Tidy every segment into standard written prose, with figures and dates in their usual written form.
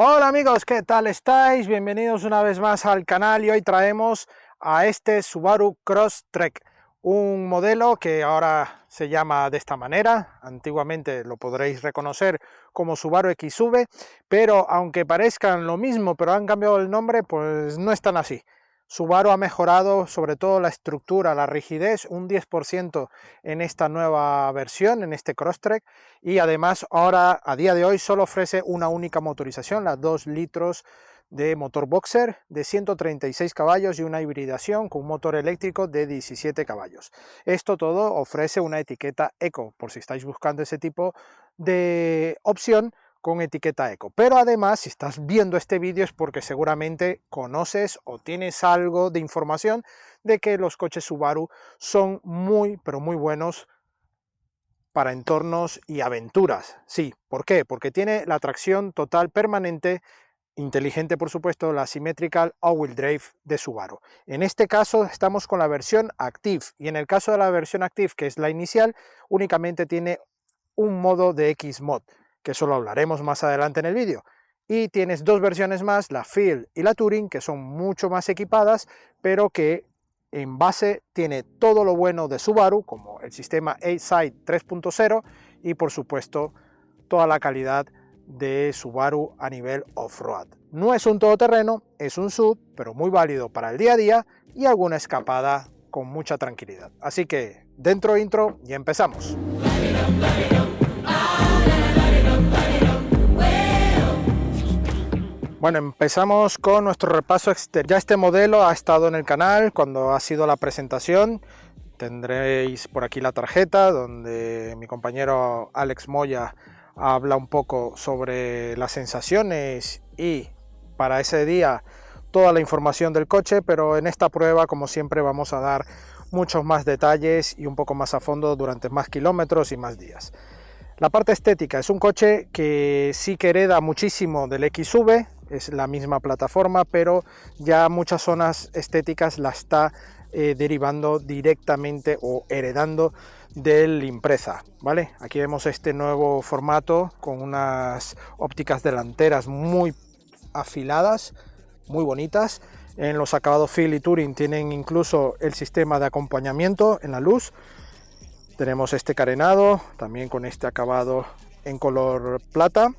Hola amigos, ¿qué tal estáis? Bienvenidos una vez más al canal y hoy traemos a este Subaru Crosstrek, un modelo que ahora se llama de esta manera. Antiguamente lo podréis reconocer como Subaru XV, pero aunque parezcan lo mismo pero han cambiado el nombre, pues no están así. Subaru ha mejorado sobre todo la estructura, la rigidez, un 10% en esta nueva versión, en este Crosstrek, y además ahora a día de hoy solo ofrece una única motorización, la 2 litros de motor boxer de 136 caballos y una hibridación con un motor eléctrico de 17 caballos. Esto todo ofrece una etiqueta Eco, por si estáis buscando ese tipo de opción con etiqueta Eco. Pero además, si estás viendo este vídeo es porque seguramente conoces o tienes algo de información de que los coches Subaru son muy, pero muy buenos para entornos y aventuras. Sí, ¿por qué? Porque tiene la tracción total permanente, inteligente por supuesto, la Symmetrical All-Wheel Drive de Subaru. En este caso estamos con la versión Active, y en el caso de la versión Active, que es la inicial, únicamente tiene un modo de X-Mod, que eso lo hablaremos más adelante en el vídeo. Y tienes dos versiones más, la Field y la Touring, que son mucho más equipadas, pero que en base tiene todo lo bueno de Subaru, como el sistema A-Side 3.0 y por supuesto toda la calidad de Subaru a nivel off-road. No es un todoterreno, es un SUV, pero muy válido para el día a día y alguna escapada con mucha tranquilidad. Así que dentro intro y empezamos. Bueno, empezamos con nuestro repaso exterior. Ya este modelo ha estado en el canal cuando ha sido la presentación. Tendréis por aquí la tarjeta donde mi compañero Alex Moya habla un poco sobre las sensaciones y para ese día toda la información del coche, pero en esta prueba, como siempre, vamos a dar muchos más detalles y un poco más a fondo durante más kilómetros y más días. La parte estética es un coche que sí que hereda muchísimo del XV, es la misma plataforma, pero ya muchas zonas estéticas la está derivando directamente o heredando del Impreza, ¿vale? Aquí vemos este nuevo formato con unas ópticas delanteras muy afiladas, muy bonitas. En los acabados Field y Touring tienen incluso el sistema de acompañamiento en la luz. Tenemos este carenado, también con este acabado en color plata.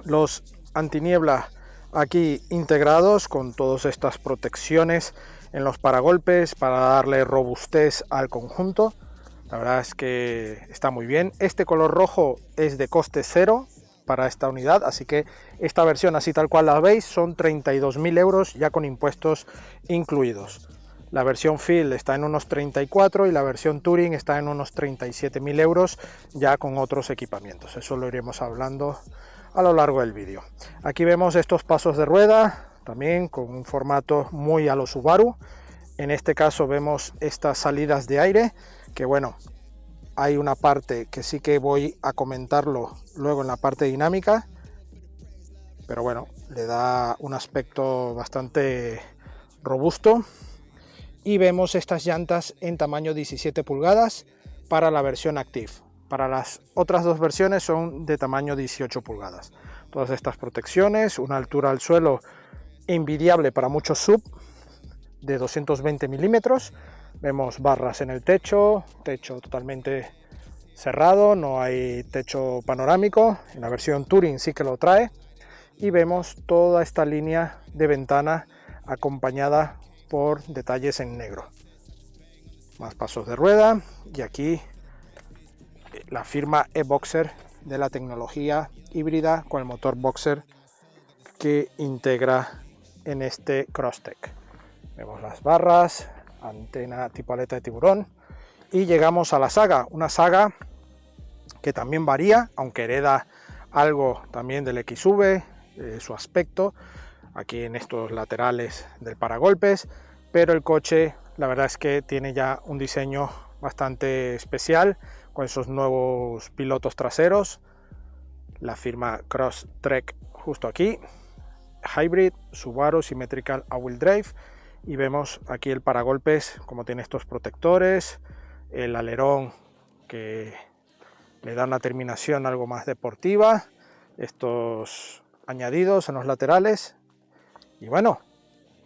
Los antiniebla aquí integrados con todas estas protecciones en los paragolpes para darle robustez al conjunto. La verdad es que está muy bien. Este color rojo es de coste cero para esta unidad, así que esta versión así tal cual la veis son 32.000 euros ya con impuestos incluidos. La versión Field está en unos 34 y la versión Touring está en unos 37.000 euros ya con otros equipamientos. Eso lo iremos hablando a lo largo del vídeo. Aquí vemos estos pasos de rueda, también con un formato muy a lo Subaru. En este caso vemos estas salidas de aire, que bueno, hay una parte que sí que voy a comentarlo luego en la parte dinámica, pero bueno, le da un aspecto bastante robusto. Y vemos estas llantas en tamaño 17 pulgadas para la versión Active. Para las otras dos versiones son de tamaño 18 pulgadas. Todas estas protecciones, una altura al suelo envidiable para muchos sub de 220 milímetros. Vemos barras en el techo, techo totalmente cerrado, no hay techo panorámico. En la versión Touring sí que lo trae. Y vemos toda esta línea de ventana acompañada por detalles en negro. Más pasos de rueda y aquí la firma e-Boxer de la tecnología híbrida con el motor Boxer que integra en este Crosstrek. Vemos las barras, antena tipo aleta de tiburón y llegamos a la saga, una saga que también varía, aunque hereda algo también del XV, su aspecto, aquí en estos laterales del paragolpes, pero el coche la verdad es que tiene ya un diseño bastante especial con esos nuevos pilotos traseros, la firma Crosstrek justo aquí, Hybrid, Subaru Symmetrical All-Wheel Drive, y vemos aquí el paragolpes como tiene estos protectores, el alerón que le da una terminación algo más deportiva, estos añadidos en los laterales. Y bueno,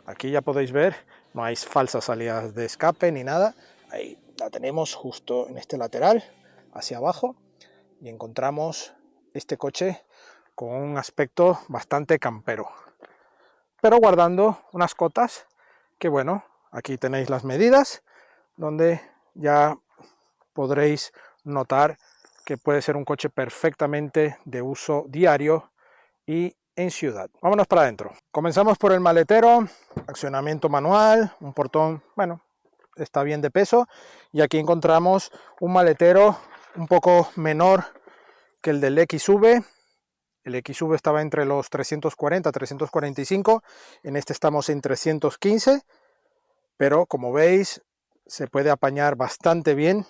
aquí ya podéis ver, no hay falsas salidas de escape ni nada. Ahí la tenemos justo en este lateral, hacia abajo, y encontramos este coche con un aspecto bastante campero, pero guardando unas cotas que, bueno, aquí tenéis las medidas, donde ya podréis notar que puede ser un coche perfectamente de uso diario y en ciudad. Vámonos para adentro. Comenzamos por el maletero, accionamiento manual, un portón, bueno, está bien de peso, y aquí encontramos un maletero un poco menor que el del XV. El XV estaba entre los 340 345, en este estamos en 315, pero como veis se puede apañar bastante bien.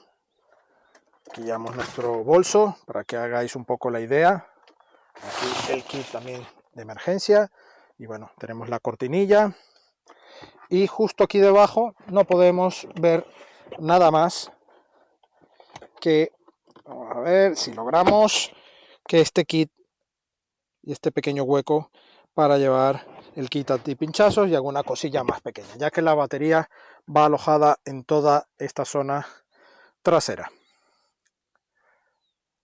Aquí llevamos nuestro bolso para que hagáis un poco la idea. Aquí el kit también de emergencia, y bueno, tenemos la cortinilla, y justo aquí debajo no podemos ver nada más que, vamos a ver si logramos, que este kit y este pequeño hueco para llevar el kit antipinchazos y alguna cosilla más pequeña, ya que la batería va alojada en toda esta zona trasera.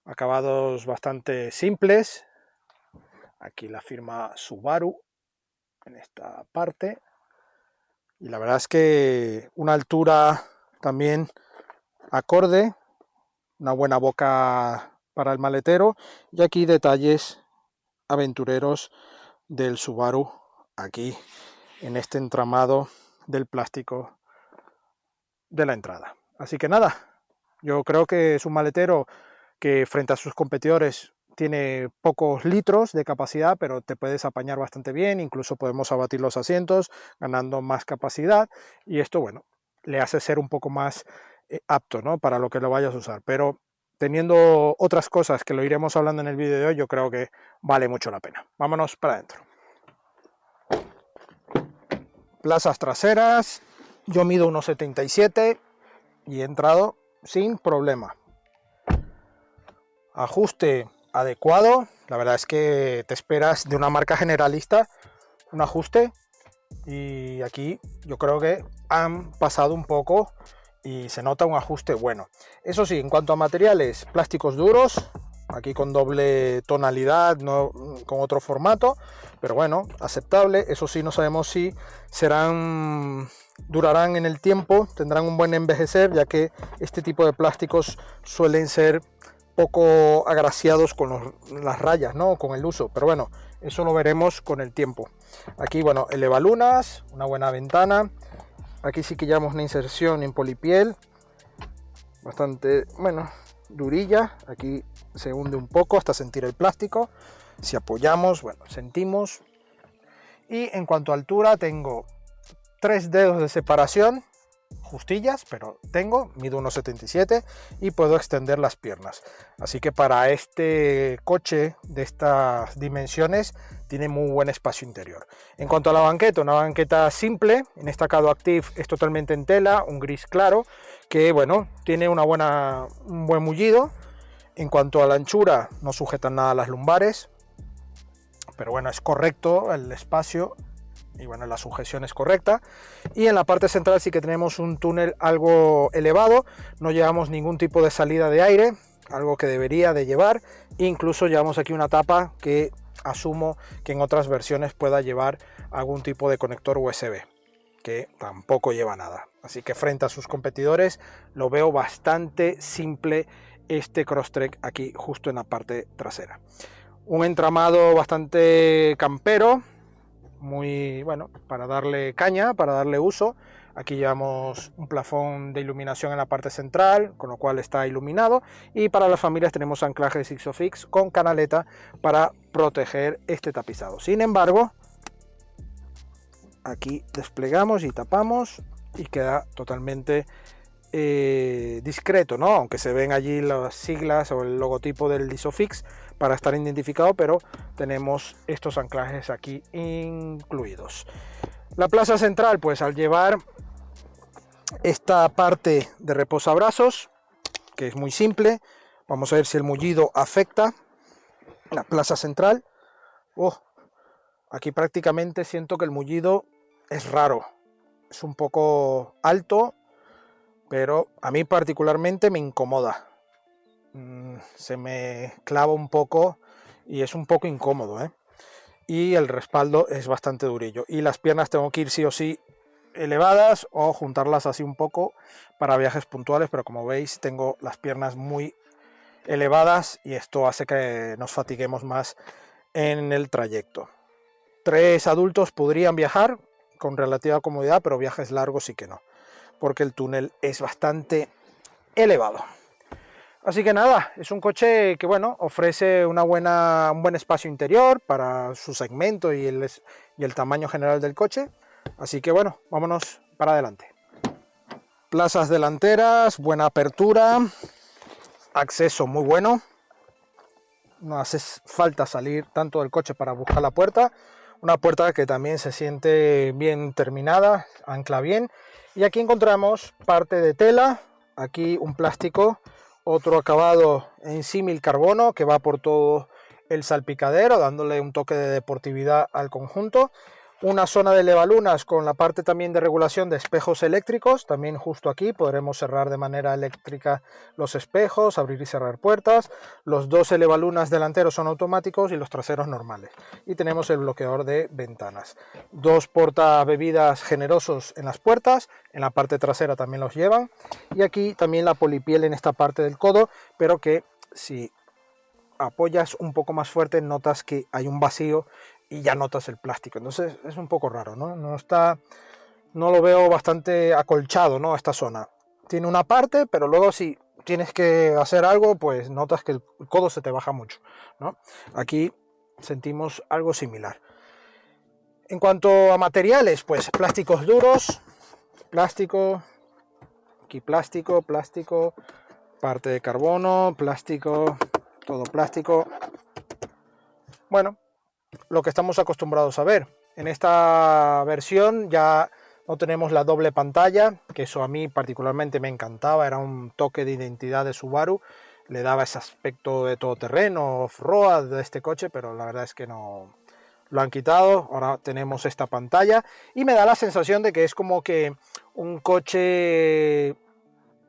Acabados bastante simples. Aquí la firma Subaru en esta parte, y la verdad es que una altura también acorde, una buena boca para el maletero, y aquí detalles aventureros del Subaru aquí en este entramado del plástico de la entrada. Así que nada, yo creo que es un maletero que frente a sus competidores tiene pocos litros de capacidad, pero te puedes apañar bastante bien, incluso podemos abatir los asientos ganando más capacidad, y esto, bueno, le hace ser un poco más apto, ¿no?, para lo que lo vayas a usar, pero teniendo otras cosas que lo iremos hablando en el vídeo de hoy, yo creo que vale mucho la pena. Vámonos para adentro. Plazas traseras, yo mido 1,77 y he entrado sin problema. Ajuste adecuado, la verdad es que te esperas de una marca generalista un ajuste, y aquí yo creo que han pasado un poco y se nota un ajuste bueno. Eso sí, en cuanto a materiales, plásticos duros, aquí con doble tonalidad, no con otro formato, pero bueno, aceptable. Eso sí, no sabemos si durarán en el tiempo, tendrán un buen envejecer, ya que este tipo de plásticos suelen ser poco agraciados con las rayas, ¿no?, con el uso, pero bueno, eso lo veremos con el tiempo. Aquí, bueno, elevalunas, una buena ventana. Aquí sí que llevamos una inserción en polipiel bastante, bueno, durilla. Aquí se hunde un poco hasta sentir el plástico. Si apoyamos, bueno, sentimos. Y en cuanto a altura, tengo 3 dedos de separación, justillas, pero mido 1,77 y puedo extender las piernas. Así que para este coche de estas dimensiones tiene muy buen espacio interior. En cuanto a la banqueta, una banqueta simple, en esta Caddo Active es totalmente en tela, un gris claro, que bueno, tiene un buen mullido. En cuanto a la anchura, no sujetan nada las lumbares, pero bueno, es correcto el espacio. Y bueno, la sujeción es correcta. Y en la parte central sí que tenemos un túnel algo elevado, no llevamos ningún tipo de salida de aire, algo que debería de llevar. Incluso llevamos aquí una tapa que asumo que en otras versiones pueda llevar algún tipo de conector USB, que tampoco lleva nada. Así que frente a sus competidores lo veo bastante simple este Crosstrek aquí justo en la parte trasera. Un entramado bastante campero, muy bueno, para darle caña, para darle uso. Aquí llevamos un plafón de iluminación en la parte central, con lo cual está iluminado, y para las familias tenemos anclajes Isofix con canaleta para proteger este tapizado. Sin embargo, aquí desplegamos y tapamos y queda totalmente discreto, ¿no?, aunque se ven allí las siglas o el logotipo del Isofix para estar identificado, pero tenemos estos anclajes aquí incluidos. La plaza central, pues al llevar esta parte de reposabrazos, que es muy simple, vamos a ver si el mullido afecta la plaza central. Aquí prácticamente siento que el mullido es raro, es un poco alto, pero a mí particularmente me incomoda. Se me clava un poco y es un poco incómodo, ¿eh? Y el respaldo es bastante durillo. Y las piernas tengo que ir sí o sí elevadas o juntarlas así un poco para viajes puntuales, pero como veis tengo las piernas muy elevadas y esto hace que nos fatiguemos más en el trayecto. 3 adultos podrían viajar con relativa comodidad, pero viajes largos sí que no, porque el túnel es bastante elevado. Así que nada, es un coche que bueno, ofrece un buen espacio interior para su segmento y el tamaño general del coche. Así que bueno, vámonos para adelante. Plazas delanteras, buena apertura, acceso muy bueno. No hace falta salir tanto del coche para buscar la puerta. Una puerta que también se siente bien terminada, ancla bien. Y aquí encontramos parte de tela, aquí un plástico, otro acabado en símil carbono que va por todo el salpicadero, dándole un toque de deportividad al conjunto. Una zona de levalunas con la parte también de regulación de espejos eléctricos, también justo aquí podremos cerrar de manera eléctrica los espejos, abrir y cerrar puertas. Los 12 levalunas delanteros son automáticos y los traseros normales. Y tenemos el bloqueador de ventanas. 2 portabebidas generosos en las puertas, en la parte trasera también los llevan. Y aquí también la polipiel en esta parte del codo, pero que si apoyas un poco más fuerte notas que hay un vacío y ya notas el plástico, entonces es un poco raro, ¿no? No lo veo bastante acolchado, ¿no? Esta zona tiene una parte, pero luego si tienes que hacer algo, pues notas que el codo se te baja mucho, ¿no? Aquí sentimos algo similar. En cuanto a materiales, pues plásticos duros, plástico, aquí plástico, parte de carbono, plástico, todo plástico. Bueno, lo que estamos acostumbrados a ver. En esta versión ya no tenemos la doble pantalla, que eso a mí particularmente me encantaba, era un toque de identidad de Subaru, le daba ese aspecto de todoterreno, off-road de este coche, pero la verdad es que no lo han quitado. Ahora tenemos esta pantalla y me da la sensación de que es como que un coche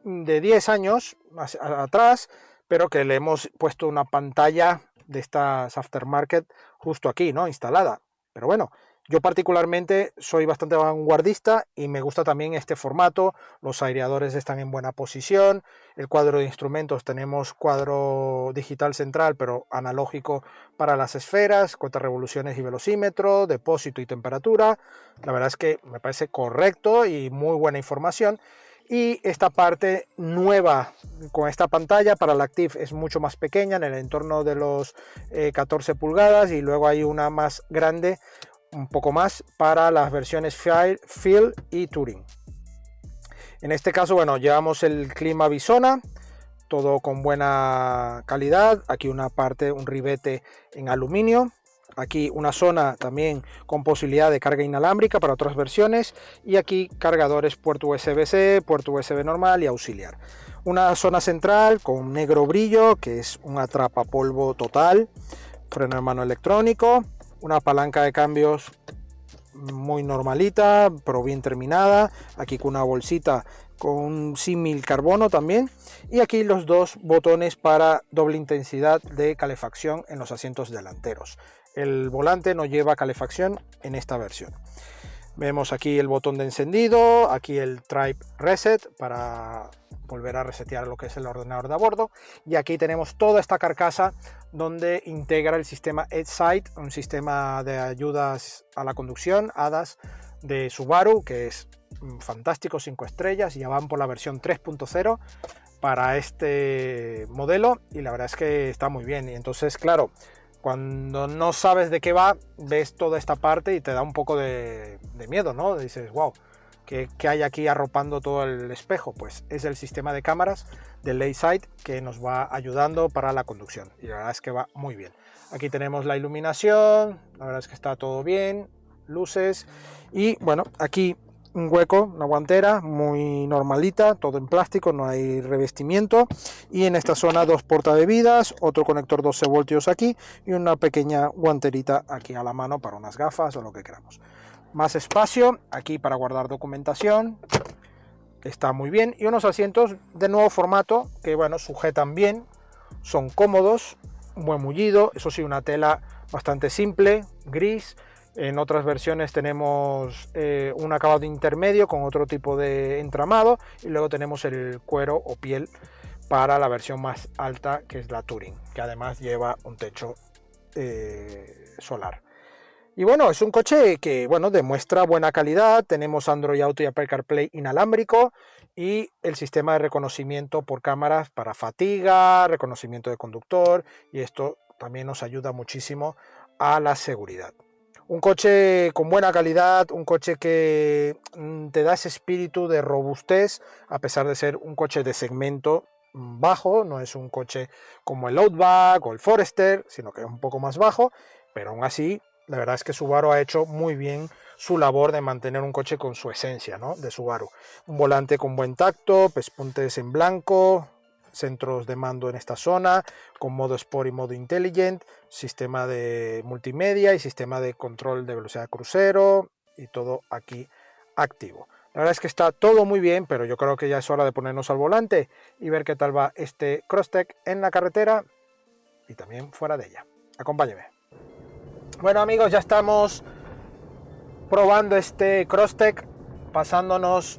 de 10 años atrás, pero que le hemos puesto una pantalla de estas aftermarket justo aquí, ¿no? Instalada. Pero bueno, yo particularmente soy bastante vanguardista y me gusta también este formato. Los aireadores están en buena posición. El cuadro de instrumentos, tenemos cuadro digital central, pero analógico para las esferas, cuenta revoluciones y velocímetro, depósito y temperatura. La verdad es que me parece correcto y muy buena información. Y esta parte nueva con esta pantalla para la Active es mucho más pequeña, en el entorno de los 14 pulgadas, y luego hay una más grande, un poco más, para las versiones Field y Touring. En este caso, bueno, llevamos el clima Bisona, todo con buena calidad. Aquí una parte, un ribete en aluminio. Aquí una zona también con posibilidad de carga inalámbrica para otras versiones, y aquí cargadores puerto USB-C, puerto USB normal y auxiliar. Una zona central con negro brillo, que es un atrapapolvo total, freno de mano electrónico, una palanca de cambios muy normalita pero bien terminada, aquí con una bolsita con un símil carbono también, y aquí los 2 botones para doble intensidad de calefacción en los asientos delanteros. El volante no lleva calefacción en esta versión. Vemos aquí el botón de encendido, aquí el Drive Reset para volver a resetear lo que es el ordenador de a bordo, y aquí tenemos toda esta carcasa donde integra el sistema EdSight, un sistema de ayudas a la conducción, ADAS, de Subaru, que es fantástico, 5 estrellas, y ya van por la versión 3.0 para este modelo, y la verdad es que está muy bien. Y entonces, claro, cuando no sabes de qué va, ves toda esta parte y te da un poco de miedo, ¿no? Dices, wow, ¿qué hay aquí arropando todo el espejo? Pues es el sistema de cámaras del EdSight que nos va ayudando para la conducción, y la verdad es que va muy bien. Aquí tenemos la iluminación, la verdad es que está todo bien, luces, y bueno, aquí un hueco, una guantera muy normalita, todo en plástico, no hay revestimiento, y en esta zona dos portabebidas, otro conector 12 voltios aquí y una pequeña guanterita aquí a la mano para unas gafas o lo que queramos. Más espacio aquí para guardar documentación, está muy bien, y unos asientos de nuevo formato que bueno, sujetan bien, son cómodos, un buen mullido, eso sí, una tela bastante simple, gris. En otras versiones tenemos un acabado intermedio con otro tipo de entramado, y luego tenemos el cuero o piel para la versión más alta, que es la Touring, que además lleva un techo solar. Y bueno, es un coche que bueno, demuestra buena calidad. Tenemos Android Auto y Apple CarPlay inalámbrico y el sistema de reconocimiento por cámaras para fatiga, reconocimiento de conductor, y esto también nos ayuda muchísimo a la seguridad. Un coche con buena calidad, un coche que te da ese espíritu de robustez, a pesar de ser un coche de segmento bajo. No es un coche como el Outback o el Forester, sino que es un poco más bajo, pero aún así la verdad es que Subaru ha hecho muy bien su labor de mantener un coche con su esencia, ¿no?, de Subaru. Un volante con buen tacto, pespuntes en blanco, centros de mando en esta zona, con modo Sport y modo Intelligent, sistema de multimedia y sistema de control de velocidad crucero, y todo aquí activo. La verdad es que está todo muy bien, pero yo creo que ya es hora de ponernos al volante y ver qué tal va este Crosstrek en la carretera y también fuera de ella. Acompáñeme. Bueno amigos, ya estamos probando este Crosstrek, pasándonos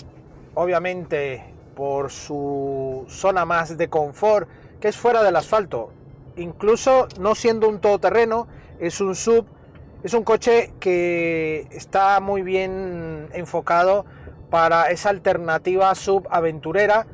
obviamente por su zona más de confort, que es fuera del asfalto. Incluso no siendo un todoterreno, es un sub, es un coche que está muy bien enfocado para esa alternativa sub aventurera,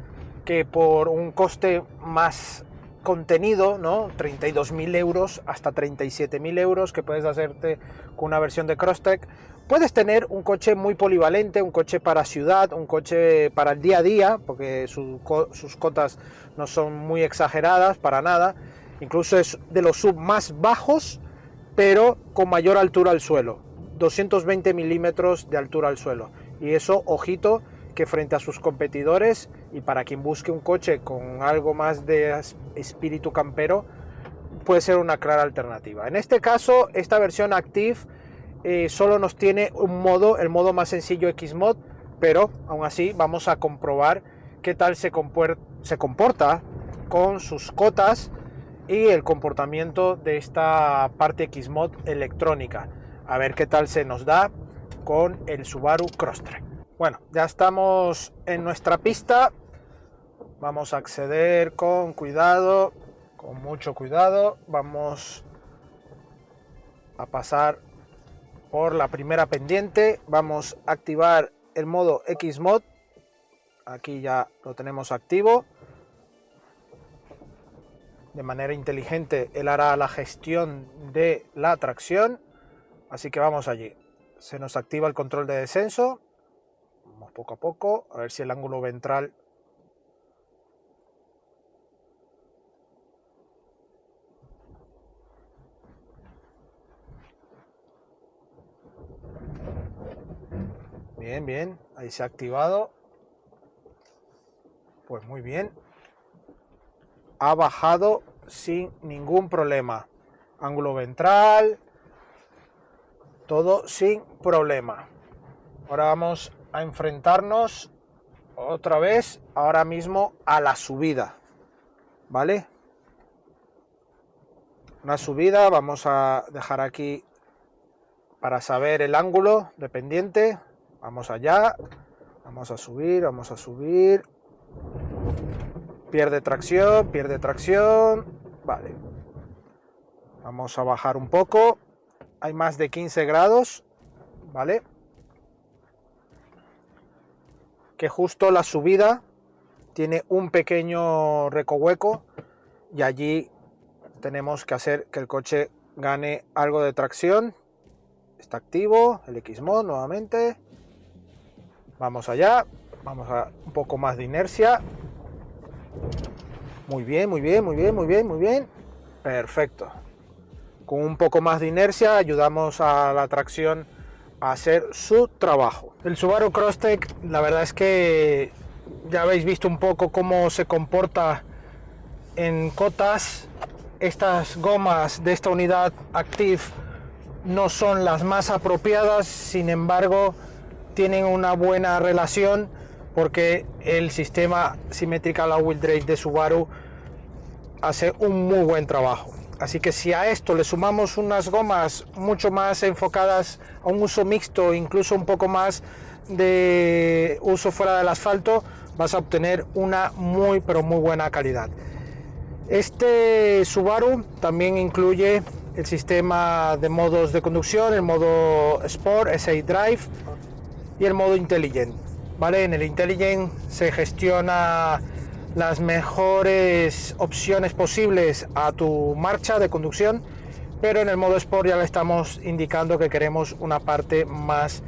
que por un coste más contenido, ¿no?, 32.000 euros hasta 37.000 euros, que puedes hacerte con una versión de Crosstrek, puedes tener un coche muy polivalente, un coche para ciudad, un coche para el día a día, porque sus cotas no son muy exageradas para nada. Incluso es de los sub más bajos, pero con mayor altura al suelo, 220 milímetros de altura al suelo. Y eso, ojito, que frente a sus competidores, y para quien busque un coche con algo más de espíritu campero, puede ser una clara alternativa. En este caso, esta versión Active solo nos tiene un modo, el modo más sencillo X-Mod, pero aún así vamos a comprobar qué tal se comporta con sus cotas y el comportamiento de esta parte X-Mod electrónica. A ver qué tal se nos da con el Subaru Crosstrek. Bueno, ya estamos en nuestra pista. Vamos a acceder con cuidado, con mucho cuidado. Vamos a pasar por la primera pendiente. Vamos a activar el modo X-Mod. Aquí ya lo tenemos activo. De manera inteligente él hará la gestión de la tracción. Así que vamos allí. Se nos activa el control de descenso. Vamos poco a poco, a ver si el ángulo ventral bien, bien, ahí se ha activado. Pues muy bien, ha bajado sin ningún problema. Ángulo ventral, todo sin problema. Ahora vamos a enfrentarnos otra vez, ahora mismo, a la subida, ¿vale? Una subida, vamos a dejar aquí para saber el ángulo de pendiente. Vamos allá, vamos a subir, vamos a subir. Pierde tracción, vale. Vamos a bajar un poco. Hay más de 15 grados, ¿vale? Que justo la subida tiene un pequeño recoveco y allí tenemos que hacer que el coche gane algo de tracción. Está activo el X-Mod nuevamente. Vamos allá, vamos a un poco más de inercia. Muy bien, muy bien, muy bien, muy bien, muy bien. Perfecto. Con un poco más de inercia ayudamos a la tracción a hacer su trabajo. El Subaru Crosstrek, la verdad es que ya habéis visto un poco cómo se comporta en cotas. Estas gomas de esta unidad Active no son las más apropiadas, sin embargo tienen una buena relación porque el sistema Symmetrical All-Wheel Drive de Subaru hace un muy buen trabajo. Así que si a esto le sumamos unas gomas mucho más enfocadas a un uso mixto, incluso un poco más de uso fuera del asfalto, vas a obtener una muy pero muy buena calidad. Este Subaru también incluye el sistema de modos de conducción, el modo Sport, SI Drive y el modo Intelligent. ¿Vale? En el Intelligent se gestiona las mejores opciones posibles a tu marcha de conducción, pero en el modo Sport ya le estamos indicando que queremos una parte más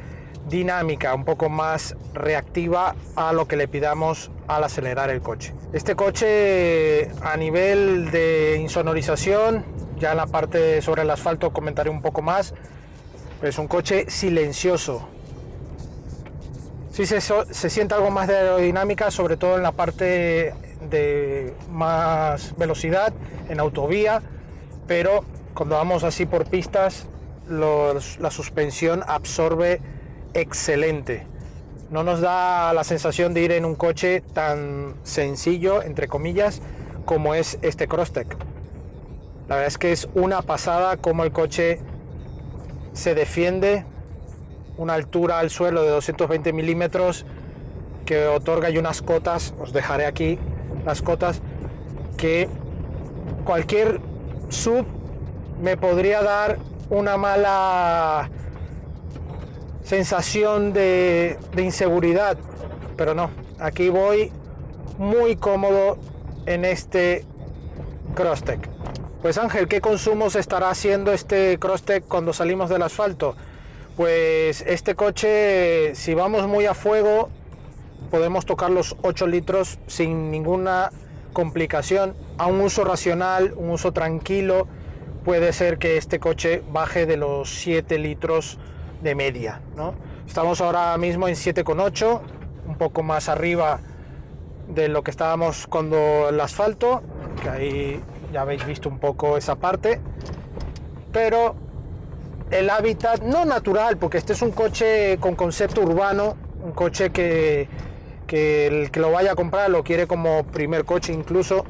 dinámica, un poco más reactiva a lo que le pidamos al acelerar el coche. Este coche, a nivel de insonorización, ya en la parte sobre el asfalto comentaré un poco más, pero es un coche silencioso. Sí se siente algo más de aerodinámica, sobre todo en la parte de más velocidad, en autovía, pero cuando vamos así por pistas, la suspensión absorbe excelente. No nos da la sensación de ir en un coche tan sencillo, entre comillas, como es este Crosstrek. La verdad es que es una pasada como el coche se defiende. Una altura al suelo de 220 milímetros que otorga y unas cotas, os dejaré aquí las cotas, que cualquier sub me podría dar una mala sensación de inseguridad, pero no, aquí voy muy cómodo en este Crosstrek. Pues Ángel, ¿qué consumos estará haciendo este Crosstrek cuando salimos del asfalto? Pues este coche, si vamos muy a fuego, podemos tocar los 8 litros sin ninguna complicación. A un uso racional, un uso tranquilo, puede ser que este coche baje de los 7 litros de media, ¿no? Estamos ahora mismo en 7,8, un poco más arriba de lo que estábamos cuando el asfalto, que ahí ya habéis visto un poco esa parte, pero el hábitat no natural, porque este es un coche con concepto urbano, un coche que el que lo vaya a comprar lo quiere como primer coche incluso,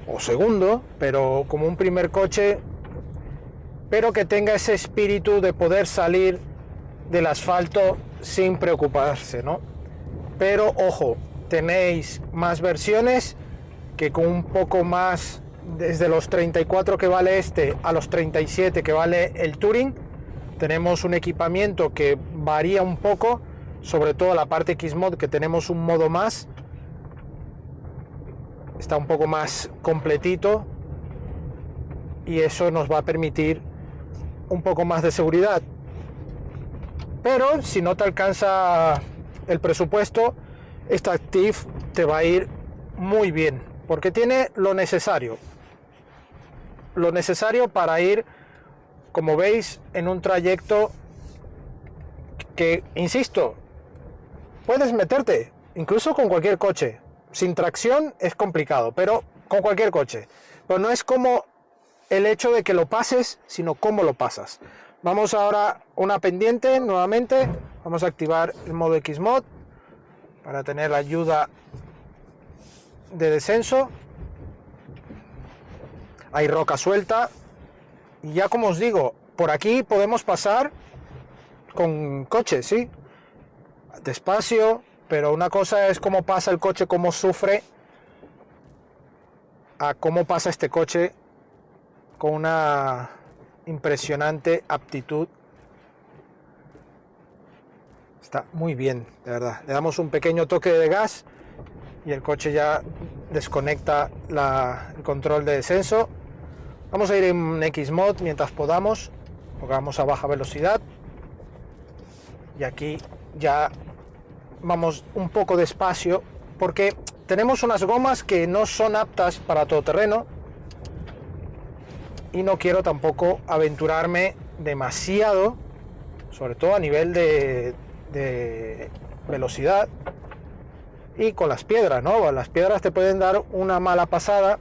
o segundo, pero como un primer coche, pero que tenga ese espíritu de poder salir del asfalto sin preocuparse, ¿no? Pero ojo, tenéis más versiones que con un poco más, desde los 34 que vale este a los 37 que vale el Touring, tenemos un equipamiento que varía un poco, sobre todo la parte X-Mod, que tenemos un modo más, está un poco más completito y eso nos va a permitir un poco más de seguridad. Pero si no te alcanza el presupuesto, esta Active te va a ir muy bien, porque tiene lo necesario para ir, como veis, en un trayecto que, insisto, puedes meterte incluso con cualquier coche. Sin tracción es complicado, pero con cualquier coche. Pero no es como el hecho de que lo pases, sino cómo lo pasas. Vamos ahora una pendiente nuevamente. Vamos a activar el modo X-Mod para tener la ayuda de descenso. Hay roca suelta. Y ya, como os digo, por aquí podemos pasar con coches, ¿sí? Despacio, pero una cosa es cómo pasa el coche, cómo sufre, a cómo pasa este coche con una impresionante aptitud. Está muy bien, de verdad. Le damos un pequeño toque de gas y el coche ya desconecta el control de descenso. Vamos a ir en X-Mod mientras podamos, porque vamos a baja velocidad. Y aquí ya vamos un poco despacio, porque tenemos unas gomas que no son aptas para todoterreno y no quiero tampoco aventurarme demasiado sobre todo a nivel de velocidad y con las piedras, ¿no? Las piedras te pueden dar una mala pasada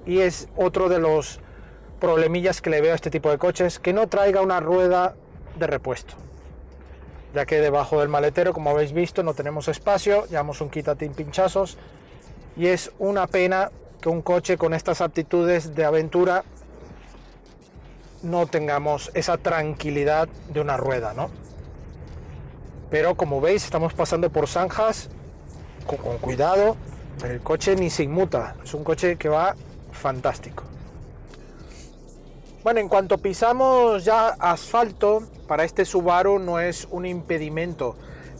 y es otro de los problemillas que le veo a este tipo de coches, que no traiga una rueda de repuesto, ya que debajo del maletero, como habéis visto, no tenemos espacio, llevamos un quitatín pinchazos y es una pena que un coche con estas aptitudes de aventura no tengamos esa tranquilidad de una rueda, ¿no? Pero como veis, estamos pasando por zanjas con cuidado, el coche ni se inmuta, es un coche que va fantástico. Bueno, en cuanto pisamos ya asfalto, para este Subaru no es un impedimento,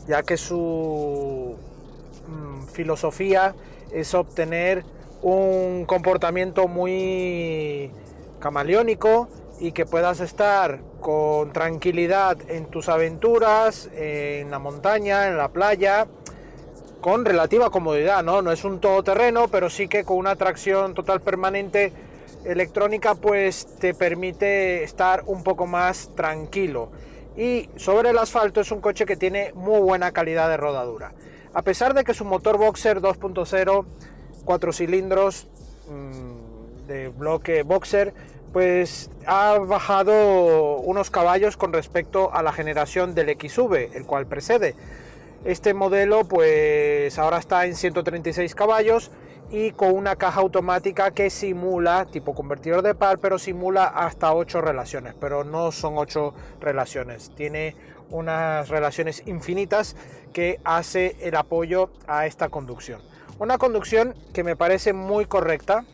ya que su filosofía es obtener un comportamiento muy camaleónico y que puedas estar con tranquilidad en tus aventuras, en la montaña, en la playa, con relativa comodidad, ¿no? No es un todoterreno, pero sí que con una tracción total permanente electrónica pues te permite estar un poco más tranquilo. Y sobre el asfalto es un coche que tiene muy buena calidad de rodadura. A pesar de que su motor Boxer 2.0, 4 cilindros de bloque Boxer, pues ha bajado unos caballos con respecto a la generación del XV, el cual precede. Este modelo pues ahora está en 136 caballos y con una caja automática que simula, tipo convertidor de par, pero simula hasta 8 relaciones, pero no son 8 relaciones, tiene unas relaciones infinitas que hace el apoyo a esta conducción. Una conducción que me parece muy correcta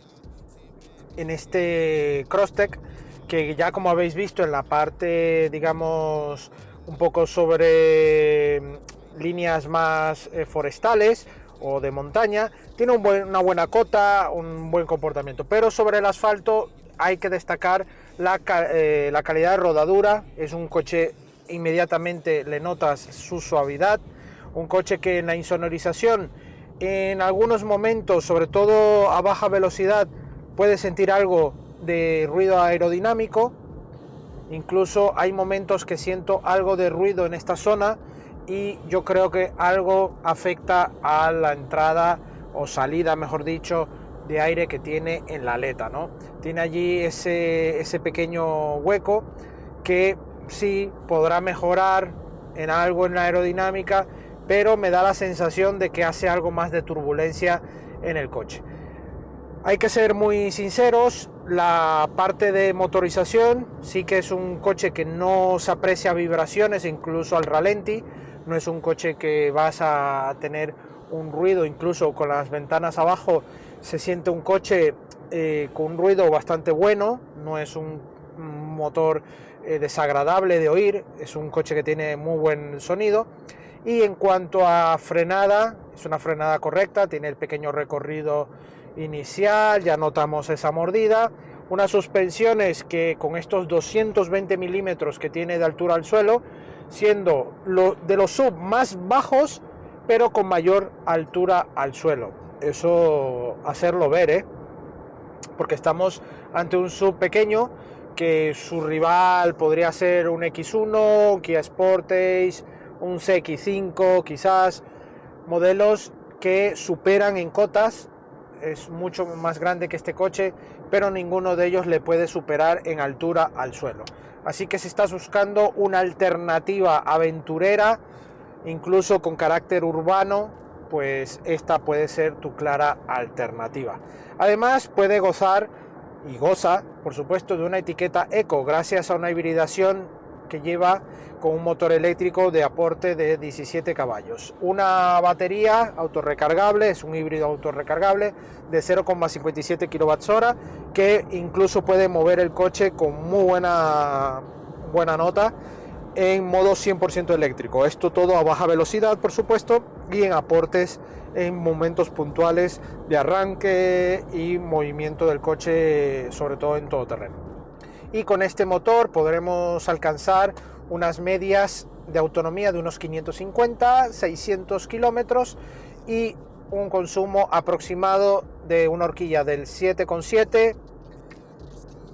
en este Crosstrek, que ya como habéis visto en la parte, digamos, un poco sobre líneas más forestales o de montaña, tiene una buena cota, un buen comportamiento, pero sobre el asfalto hay que destacar la calidad de rodadura. Es un coche, inmediatamente le notas su suavidad, un coche que en la insonorización en algunos momentos, sobre todo a baja velocidad, puede sentir algo de ruido aerodinámico. Incluso hay momentos que siento algo de ruido en esta zona y yo creo que algo afecta a la entrada o salida, mejor dicho, de aire que tiene en la aleta, ¿no? Tiene allí ese pequeño hueco que sí podrá mejorar en algo en la aerodinámica, pero me da la sensación de que hace algo más de turbulencia en el coche. Hay que ser muy sinceros, la parte de motorización sí que es un coche que no se aprecia vibraciones, incluso al ralentí. No es un coche que vas a tener un ruido, incluso con las ventanas abajo se siente un coche con un ruido bastante bueno. No es un motor desagradable de oír, es un coche que tiene muy buen sonido. Y en cuanto a frenada, es una frenada correcta, tiene el pequeño recorrido inicial, ya notamos esa mordida, unas suspensiones que con estos 220 milímetros que tiene de altura al suelo, siendo de los sub más bajos, pero con mayor altura al suelo. Eso hacerlo ver, porque estamos ante un sub pequeño, que su rival podría ser un X1, Kia Sportage, un CX5, quizás modelos que superan en cotas. Es mucho más grande que este coche, pero ninguno de ellos le puede superar en altura al suelo. Así que si estás buscando una alternativa aventurera, incluso con carácter urbano, pues esta puede ser tu clara alternativa. Además puede gozar y goza, por supuesto, de una etiqueta eco, gracias a una hibridación que lleva con un motor eléctrico de aporte de 17 caballos. Una batería autorrecargable, es un híbrido autorrecargable de 0,57 kWh, que incluso puede mover el coche con muy buena nota en modo 100% eléctrico. Esto todo a baja velocidad, por supuesto, y en aportes en momentos puntuales de arranque y movimiento del coche, sobre todo en todoterreno. Y con este motor podremos alcanzar unas medias de autonomía de unos 550-600 kilómetros y un consumo aproximado de una horquilla del 7,7,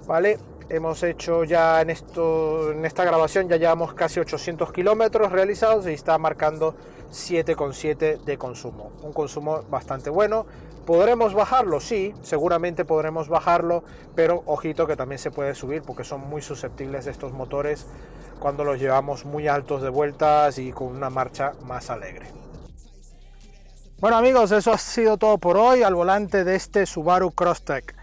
¿vale? hemos hecho ya en esta grabación ya llevamos casi 800 kilómetros realizados y está marcando 7,7 de consumo, un consumo bastante bueno. ¿Podremos bajarlo? Sí, seguramente podremos bajarlo, pero ojito que también se puede subir porque son muy susceptibles estos motores cuando los llevamos muy altos de vueltas y con una marcha más alegre. Bueno amigos, eso ha sido todo por hoy al volante de este Subaru Crosstrek,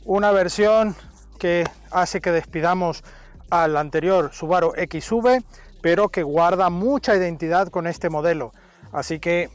una versión que hace que despidamos al anterior Subaru XV, pero que guarda mucha identidad con este modelo, así que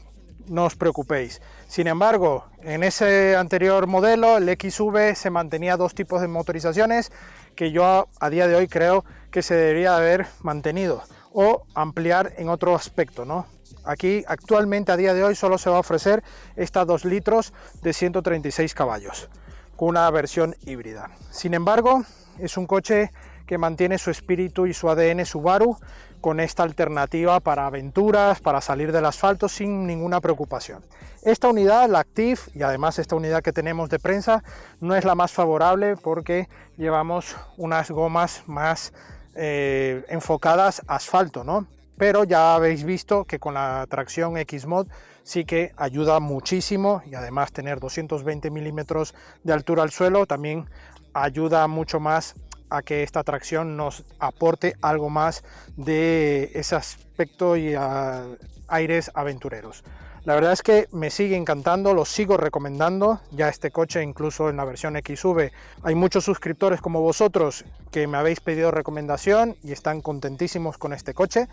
no os preocupéis. Sin embargo, en ese anterior modelo, el XV, se mantenía dos tipos de motorizaciones que yo a día de hoy creo que se debería haber mantenido o ampliar en otro aspecto, ¿no? Aquí actualmente a día de hoy solo se va a ofrecer esta 2 litros de 136 caballos con una versión híbrida. Sin embargo, es un coche que mantiene su espíritu y su ADN Subaru con esta alternativa para aventuras, para salir del asfalto sin ninguna preocupación. Esta unidad, la Active, y además esta unidad que tenemos de prensa, no es la más favorable porque llevamos unas gomas más enfocadas a asfalto, ¿no? Pero ya habéis visto que con la tracción X-Mod sí que ayuda muchísimo, y además tener 220 milímetros de altura al suelo también ayuda mucho más a que esta tracción nos aporte algo más de ese aspecto y aires aventureros. La verdad es que me sigue encantando, lo sigo recomendando. Ya este coche, incluso en la versión XV, hay muchos suscriptores como vosotros que me habéis pedido recomendación y están contentísimos con este coche,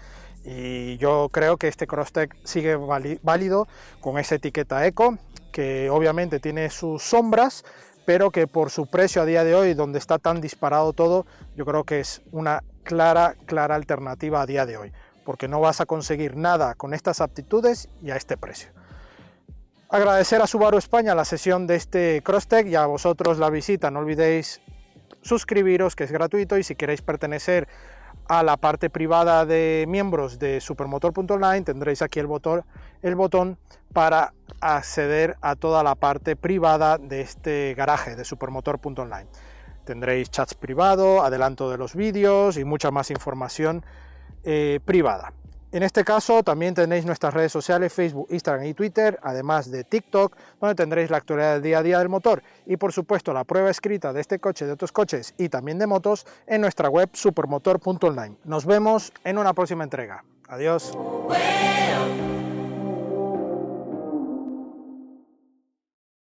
y yo creo que este Crosstrek sigue válido con esa etiqueta Eco, que obviamente tiene sus sombras, pero que por su precio a día de hoy, donde está tan disparado todo, yo creo que es una clara alternativa a día de hoy, porque no vas a conseguir nada con estas aptitudes y a este precio. Agradecer a Subaru España la sesión de este Crosstrek y a vosotros la visita. No olvidéis suscribiros, que es gratuito, y si queréis pertenecer a la parte privada de miembros de Supermotor.online tendréis aquí el botón para acceder a toda la parte privada de este garaje de Supermotor.online. Tendréis chats privados, adelanto de los vídeos y mucha más información privada. En este caso también tenéis nuestras redes sociales, Facebook, Instagram y Twitter, además de TikTok, donde tendréis la actualidad del día a día del motor y por supuesto la prueba escrita de este coche, de otros coches y también de motos en nuestra web supermotor.online. Nos vemos en una próxima entrega. Adiós.